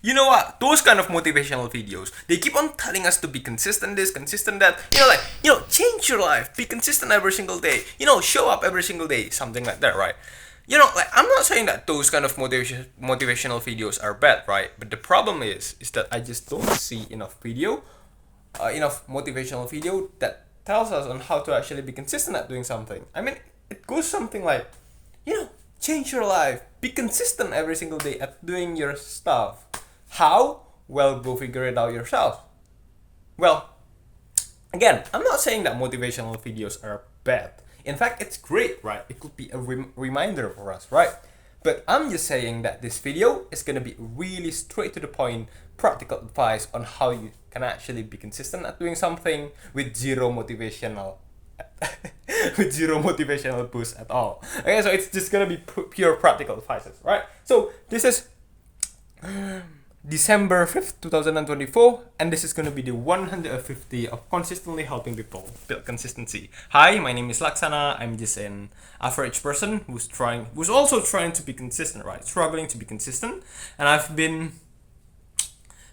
You know what? Those kind of motivational videos, they keep on telling us to be consistent this, consistent that. Change your life. Be consistent every single day. Show up every single day. Something like that, right? I'm not saying that those kind of motivational videos are bad, right? But the problem is that I just don't see enough motivational video that tells us on how to actually be consistent at doing something. I mean, it goes something like, change your life. Be consistent every single day at doing your stuff. How? Well, go figure it out yourself. Well, again, I'm not saying that motivational videos are bad. In fact, it's great, right? It could be a reminder for us, right? But I'm just saying that this video is gonna be really straight to the point, practical advice on how you can actually be consistent at doing something with zero motivational with zero motivational boost at all. Okay, so it's just gonna be pure practical advices, right? So this is December 5th, 2024, and this is going to be the 150 of consistently helping people build consistency. Hi, my name is Laksana. I'm just an average person who's also trying to be consistent, right? Struggling to be consistent, and I've been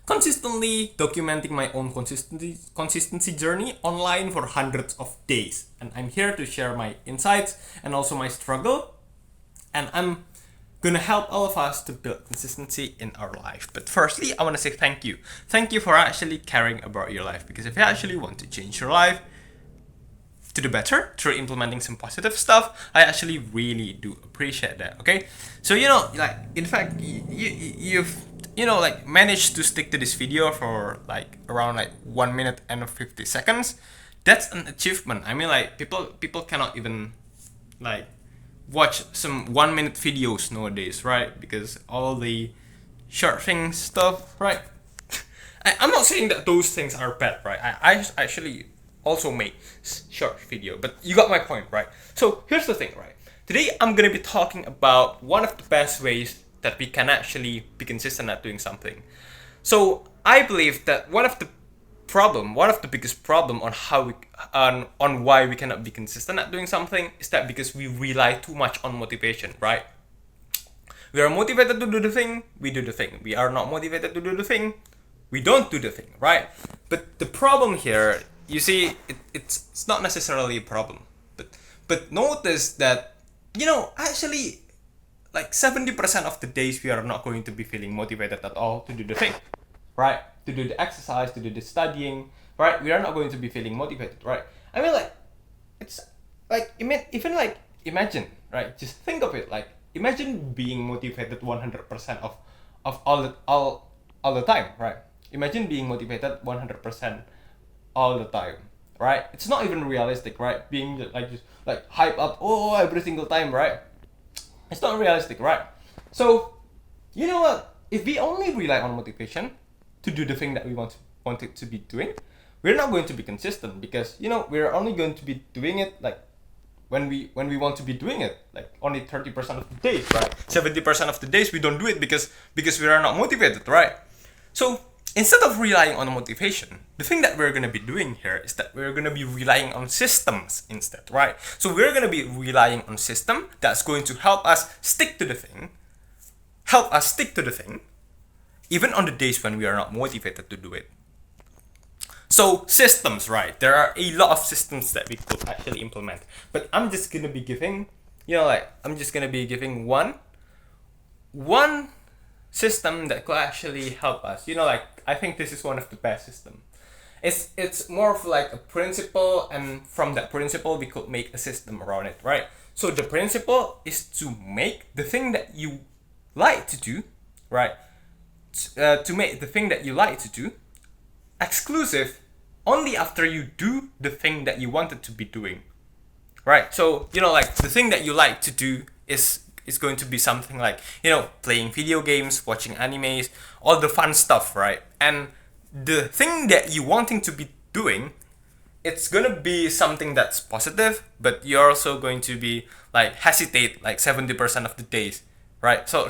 consistently documenting my own consistency journey online for hundreds of days, and I'm here to share my insights and also my struggle, and I'm gonna help all of us to build consistency in our life. But firstly, I want to say thank you. Thank you for actually caring about your life, because if you actually want to change your life to the better through implementing some positive stuff, I actually really do appreciate that. Okay, so in fact, you've managed to stick to this video for around 1 minute and 50 seconds. That's an achievement. I mean, people cannot even watch some 1 minute videos nowadays, right? Because all the short thing stuff, right? I'm not saying that those things are bad, right? I actually also make short video, but you got my point, right? So here's the thing, right? Today I'm gonna be talking about one of the best ways that we can actually be consistent at doing something. So I believe that one of the biggest problem on how we on why we cannot be consistent at doing something is that because we rely too much on motivation, right? We are motivated to do the thing, we do the thing. We are not motivated to do the thing, we don't do the thing, right? But the problem here, you see, it's not necessarily a problem. But notice that, actually 70% of the days we are not going to be feeling motivated at all to do the thing, right? To do the exercise, to do the studying, right? We are not going to be feeling motivated, right? I mean, it's imagine, right? Just think of it, imagine being motivated 100% of all the time, right? Imagine being motivated 100% all the time, right? It's not even realistic, right? Being just hype up every single time, right? It's not realistic, right? So, you know what? If we only rely on motivation to do the thing that we want it to be doing, we're not going to be consistent, because we're only going to be doing it when we want to be doing it, only 30% of the days, right? 70% of the days we don't do it because we are not motivated, right? So instead of relying on motivation, the thing that we're going to be doing here is that we're going to be relying on systems instead, right? So we're going to be relying on system that's going to help us stick to the thing, even on the days when we are not motivated to do it. So systems, right? There are a lot of systems that we could actually implement, but I'm just gonna be giving, one system that could actually help us. I think this is one of the best system. It's more of a principle, and from that principle we could make a system around it, right? So the principle is to make the thing that you like to do, right? To make the thing that you like to do exclusive only after you do the thing that you wanted to be doing, right? So the thing that you like to do is going to be something playing video games, watching animes, all the fun stuff, right? And the thing that you wanting to be doing, it's gonna be something that's positive, but you're also going to be hesitate 70% of the days, right? So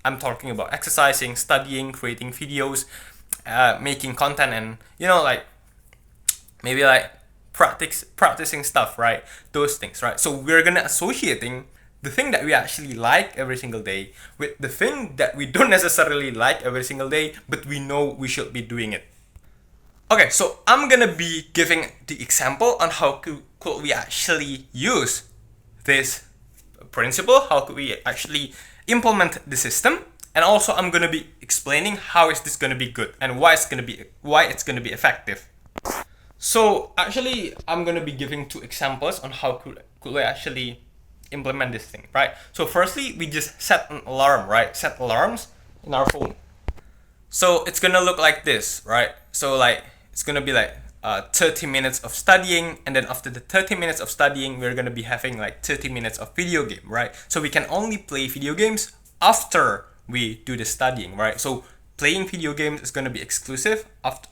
I'm talking about exercising, studying, creating videos, making content, and maybe practicing stuff, right? Those things, right? So we're gonna associating the thing that we actually like every single day with the thing that we don't necessarily like every single day, but we know we should be doing it. Okay, so I'm gonna be giving the example on how could we actually use this principle, how could we actually implement the system, and also I'm gonna be explaining how is this gonna be good and why it's gonna be effective. So actually, I'm gonna be giving 2 examples on how could we actually implement this thing, right? So firstly, we just set an alarm, right? Set alarms in our phone. So it's gonna look like this, right? So like it's gonna be like 30 minutes of studying, and then after the 30 minutes of studying, we're gonna be having like 30 minutes of video game, right? So we can only play video games after we do the studying, right? So playing video games is going to be exclusive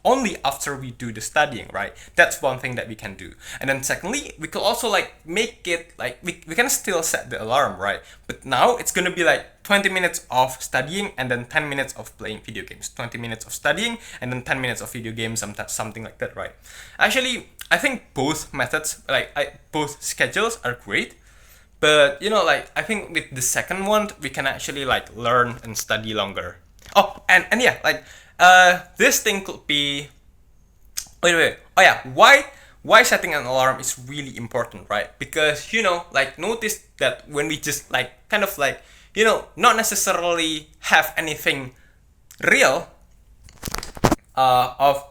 only after we do the studying, right? That's one thing that we can do. And then secondly, we could also like make it like we can still set the alarm, right? But now it's going to be like 20 minutes of studying and then 10 minutes of playing video games. 20 minutes of studying and then 10 minutes of video games, something like that, right? Actually, I think both methods, both schedules are great. But you know, like I think with the second one, we can actually like learn and study longer. Oh, and yeah, like this thing could be. Wait. Oh yeah, why setting an alarm is really important, right? Because you know, like notice that when we just like kind of like you know not necessarily have anything real of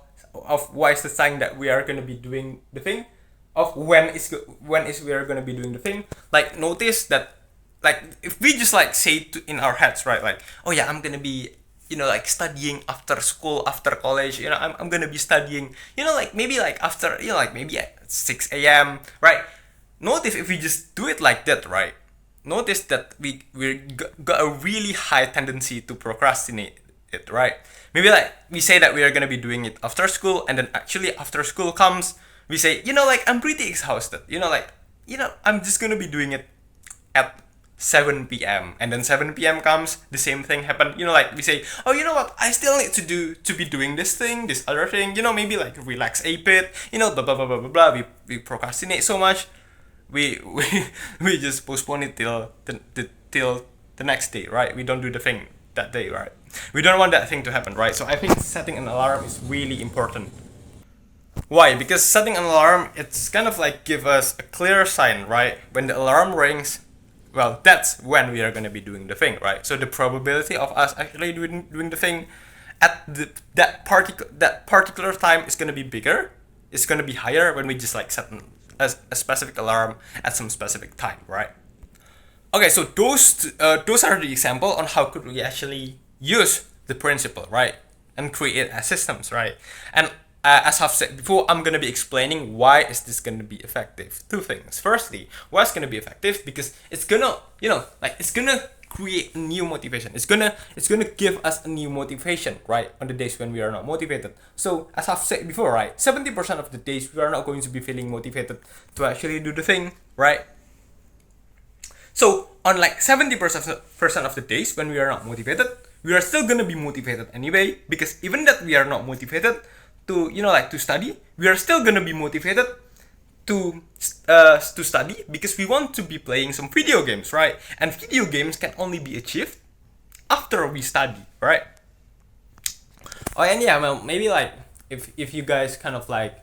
why is the sign that we are gonna be doing the thing, of when is we are gonna be doing the thing. Like notice that like if we just like say in our heads, right, like oh yeah, I'm gonna be you know like studying after school, after college, you know I'm gonna be studying, you know, like maybe like after you know like maybe at 6 a.m, right? Notice if we just do it like that, right, notice that we got a really high tendency to procrastinate it, right? Maybe like we say that we are gonna be doing it after school, and then actually after school comes, we say, you know, like I'm pretty exhausted, you know, like you know I'm just gonna be doing it at 7 p.m. and then 7 p.m. comes, the same thing happened, you know, like we say, oh, you know what, I still need to be doing this thing, this other thing, you know, maybe like relax a bit, you know, blah blah blah blah blah blah. We procrastinate so much, we we just postpone it till the next day, right? We don't do the thing that day, right? We don't want that thing to happen, right? So I think setting an alarm is really important. Why? Because setting an alarm, it's kind of like give us a clear sign, right? When the alarm rings, well, that's when we are going to be doing the thing, right? So the probability of us actually doing the thing at that particular time is going to be bigger. It's going to be higher when we just like set a specific alarm at some specific time, right? Okay, so those are the example on how could we actually use the principle, right, and create systems, right? And as I've said before, I'm gonna be explaining why is this gonna be effective. 2 things. Firstly, why it's gonna be effective, because it's gonna, you know, like it's gonna create a new motivation. It's gonna give us a new motivation, right, on the days when we are not motivated. So as I've said before, right, 70% of the days we are not going to be feeling motivated to actually do the thing, right? So on like 70% of the days when we are not motivated, we are still gonna be motivated anyway, because even that we are not motivated to, you know, like to study, we are still gonna be motivated to study because we want to be playing some video games, right? And video games can only be achieved after we study, right? Oh, and yeah, well, maybe like if you guys kind of like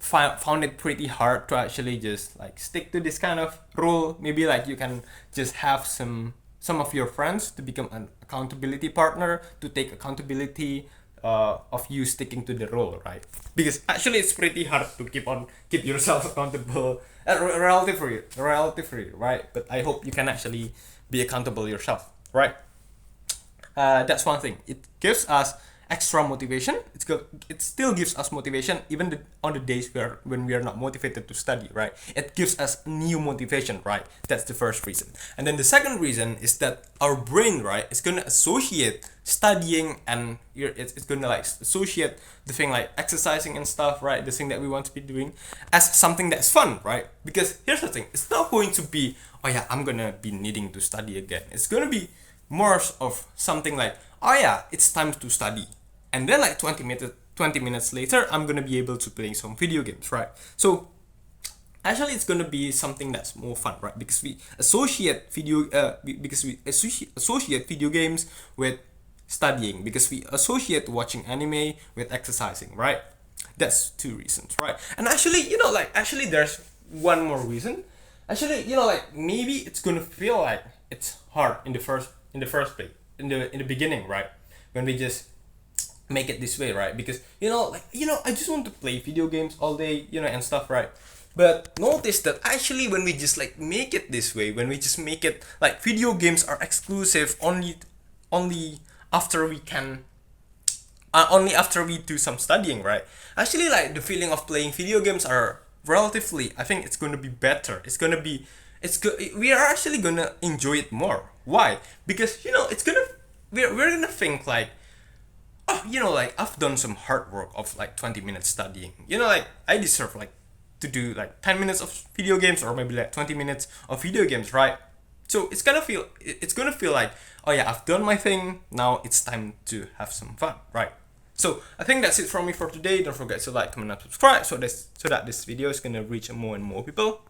found it pretty hard to actually just like stick to this kind of rule, maybe like you can just have some of your friends to become an accountability partner, to take accountability of you sticking to the rule, right? Because actually it's pretty hard to keep yourself accountable, relatively, right? But I hope you can actually be accountable yourself, right? That's one thing. It gives us extra motivation. It still gives us motivation even on the days when we are not motivated to study, right? It gives us new motivation, right? That's the first reason. And then the second reason is that our brain, right, is gonna associate studying and it's gonna like associate the thing like exercising and stuff, right? The thing that we want to be doing as something that's fun, right? Because here's the thing, it's not going to be, oh yeah, I'm gonna be needing to study again. It's gonna be more of something like, oh yeah, it's time to study. And then like 20 minutes later, I'm gonna be able to play some video games, right? So actually it's gonna be something that's more fun, right? Because we associate associate video games with studying, because we associate watching anime with exercising, right? That's two reasons, right? And actually, actually there's one more reason. Actually, maybe it's gonna feel like it's hard in the first place, in the beginning, right? When we just make it this way, right? Because I just want to play video games all day, and stuff, right? But notice that actually when we just make it this way, when we just make it like video games are exclusive only after we can only after we do some studying, right? Actually, like the feeling of playing video games are relatively, I think it's going to be better. We are actually going to enjoy it more. Why? Because we're going to think like, oh, I've done some hard work of like 20 minutes studying. I deserve like to do like 10 minutes of video games, or maybe like 20 minutes of video games, right? So it's gonna feel like, oh yeah, I've done my thing. Now it's time to have some fun, right? So I think that's it from me for today. Don't forget to like, comment, and subscribe so that this video is gonna reach more and more people.